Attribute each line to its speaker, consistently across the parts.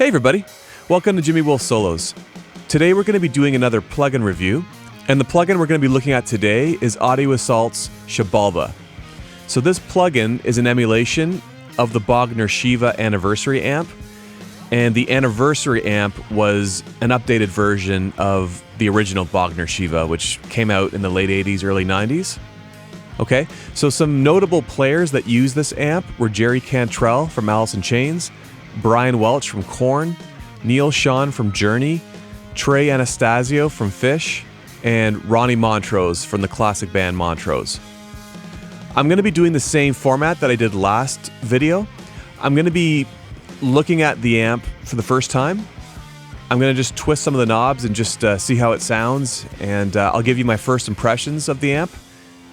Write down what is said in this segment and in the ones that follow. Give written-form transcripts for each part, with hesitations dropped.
Speaker 1: Hey everybody, welcome to Jimmy Wolf Solos. Today we're going to be doing another plugin review, and the plugin we're going to be looking at today is Audio Assault's Shibalba. So this plugin is an emulation of the Bognar Shiva Anniversary Amp, and the Anniversary Amp was an updated version of the original Bognar Shiva, which came out in the late 80s, early 90s. Okay, so some notable players that use this amp were Jerry Cantrell from Alice in Chains, Brian Welch from Korn, Neil Schon from Journey, Trey Anastasio from Fish, and Ronnie Montrose from the classic band Montrose. I'm going to be doing the same format that I did last video. I'm going to be looking at the amp for the first time. I'm going to just twist some of the knobs and just see how it sounds, and I'll give you my first impressions of the amp.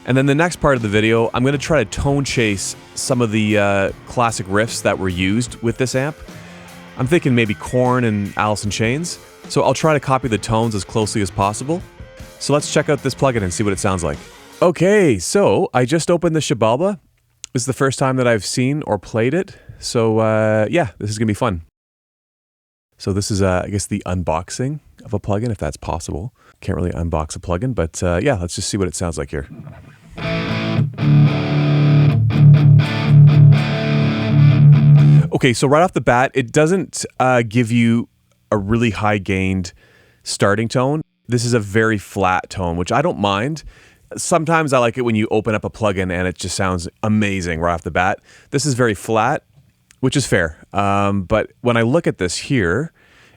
Speaker 1: And then the next part of the video, I'm going to try to tone chase some of the classic riffs that were used with this amp. I'm thinking maybe Korn and Alice in Chains, so I'll try to copy the tones as closely as possible. So let's check out this plugin and see what it sounds like. Okay, so I just opened the Shibalba. This is the first time that I've seen or played it, so yeah, this is going to be fun. So this is, I guess, the unboxing of a plugin, if that's possible. Can't really unbox a plugin, but yeah, let's just see what it sounds like here. Okay, so right off the bat, it doesn't give you a really high-gained starting tone. This is a very flat tone, which I don't mind. Sometimes I like it when you open up a plugin and it just sounds amazing right off the bat. This is very flat, which is fair. But when I look at this here,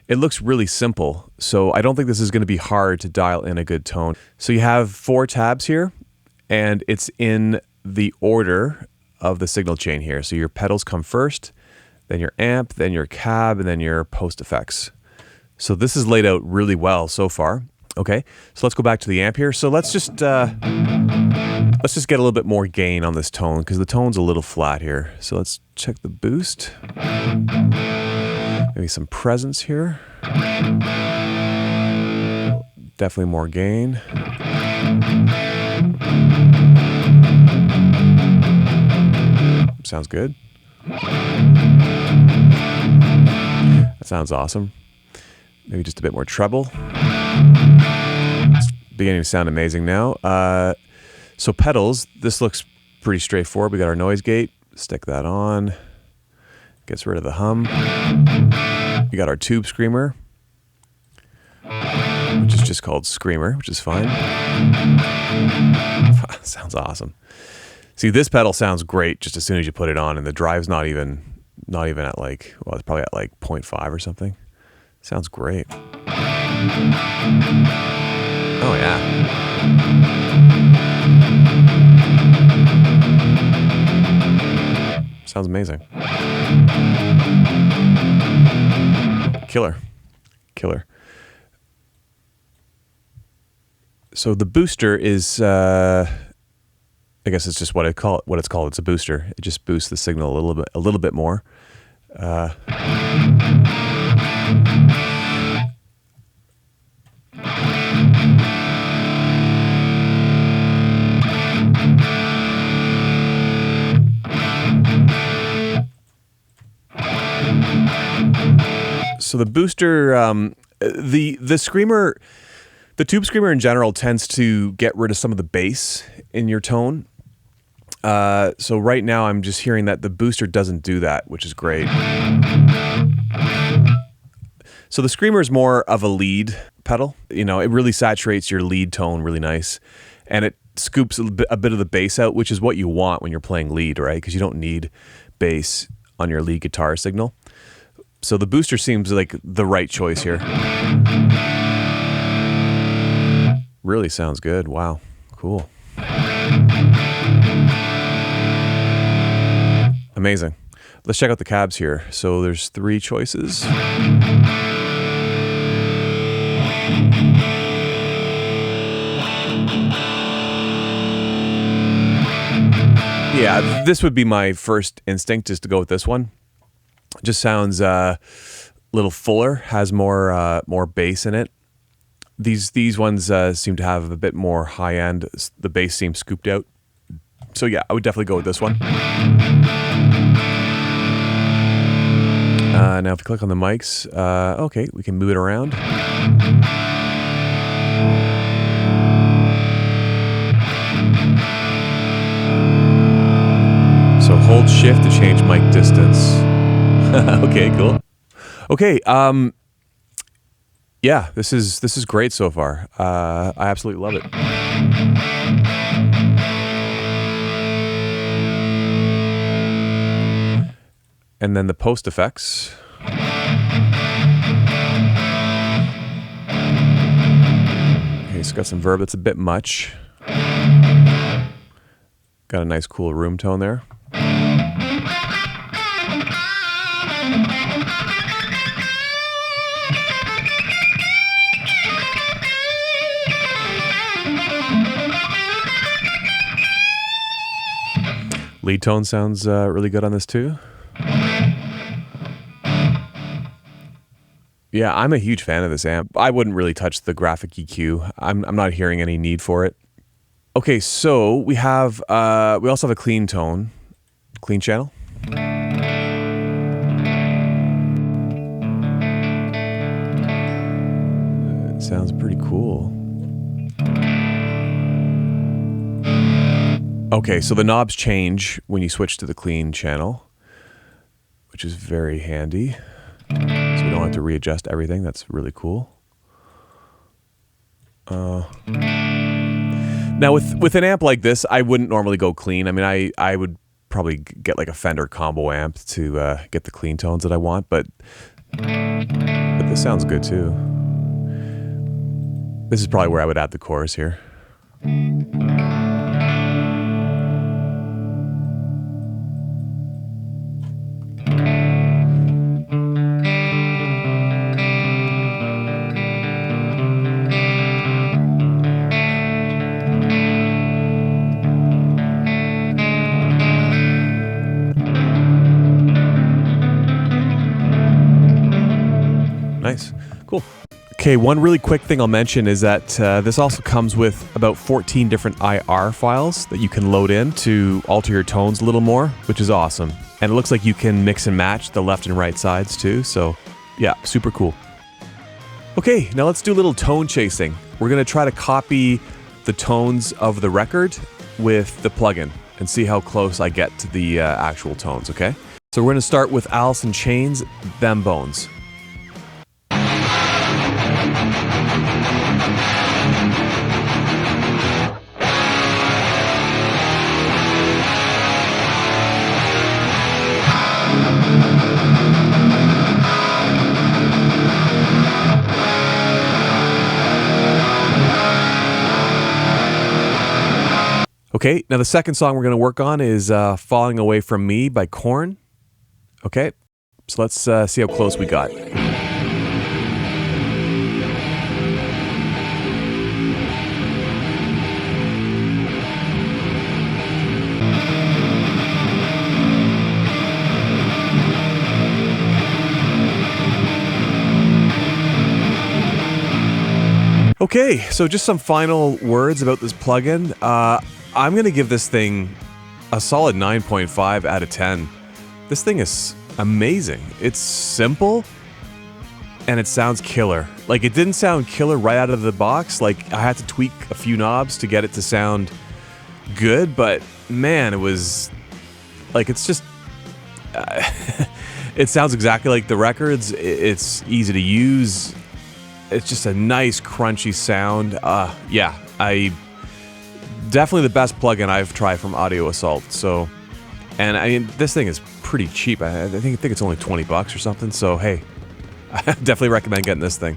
Speaker 1: it looks really simple. So I don't think this is going to be hard to dial in a good tone. So you have 4 tabs here, and it's in the order of the signal chain here. So your pedals come first, then your amp, then your cab, and then your post effects. So this is laid out really well so far. Okay, so let's go back to the amp here. So let's just get a little bit more gain on this tone because the tone's a little flat here. So let's check the boost. Maybe some presence here. Definitely more gain. Sounds good. That sounds awesome. Maybe just a bit more treble. It's beginning to sound amazing now. So pedals, this looks pretty straightforward. We got our noise gate. Stick that on. Gets rid of the hum. We got our tube screamer, which is just called Screamer, which is fine. Sounds awesome. See, this pedal sounds great just as soon as you put it on, and the drive's not even at like, well, it's probably at like 0.5 or something. Sounds great. Oh yeah. Sounds amazing. Killer. Killer. So the booster is, I guess it's just what it's called. It's a booster. It just boosts the signal a little bit more. So the booster, the screamer, the tube screamer in general tends to get rid of some of the bass in your tone. So right now I'm just hearing that the booster doesn't do that, which is great. So the screamer is more of a lead pedal. You know, it really saturates your lead tone really nice, and it scoops a bit of the bass out, which is what you want when you're playing lead, right? Because you don't need bass on your lead guitar signal. So the booster seems like the right choice here. Really sounds good. Wow. Cool. Amazing. Let's check out the cabs here. So there's 3 choices. Yeah, this would be my first instinct, is to go with this one. Just sounds a little fuller, has more bass in it. These ones seem to have a bit more high end. The bass seems scooped out. So yeah, I would definitely go with this one. Now if we click on the mics, okay, we can move it around. So hold shift to change mic distance. Okay, cool. Okay, yeah, this is great so far. I absolutely love it. And then the post effects. Okay, so got some verb. That's a bit much. Got a nice cool room tone there. Lead tone sounds really good on this too. Yeah, I'm a huge fan of this amp. I wouldn't really touch the graphic EQ. I'm not hearing any need for it. Okay, so we have we also have a clean tone, clean channel. It sounds pretty cool. Okay, so the knobs change when you switch to the clean channel, which is very handy. So we don't have to readjust everything. That's really cool. Now with an amp like this, I wouldn't normally go clean. I mean, I would probably get like a Fender combo amp to get the clean tones that I want, but this sounds good too. This is probably where I would add the chorus here. Nice. Cool. Okay, one really quick thing I'll mention is that this also comes with about 14 different IR files that you can load in to alter your tones a little more, which is awesome. And it looks like you can mix and match the left and right sides too, so yeah, super cool. Okay, now let's do a little tone chasing. We're going to try to copy the tones of the record with the plugin and see how close I get to the actual tones, okay? So we're going to start with Alice in Chains' Them Bones. Okay, now the second song we're going to work on is Falling Away From Me by Korn. Okay, so let's see how close we got. Okay, so just some final words about this plugin. I'm going to give this thing a solid 9.5 out of 10. This thing is amazing. It's simple and it sounds killer. Like, it didn't sound killer right out of the box. Like, I had to tweak a few knobs to get it to sound good, but man, it was like, it's just it sounds exactly like the records. It's easy to use. It's just a nice crunchy sound. Yeah, definitely the best plugin I've tried from Audio Assault. So, and I mean, this thing is pretty cheap. I think it's only $20 or something. So hey, I definitely recommend getting this thing.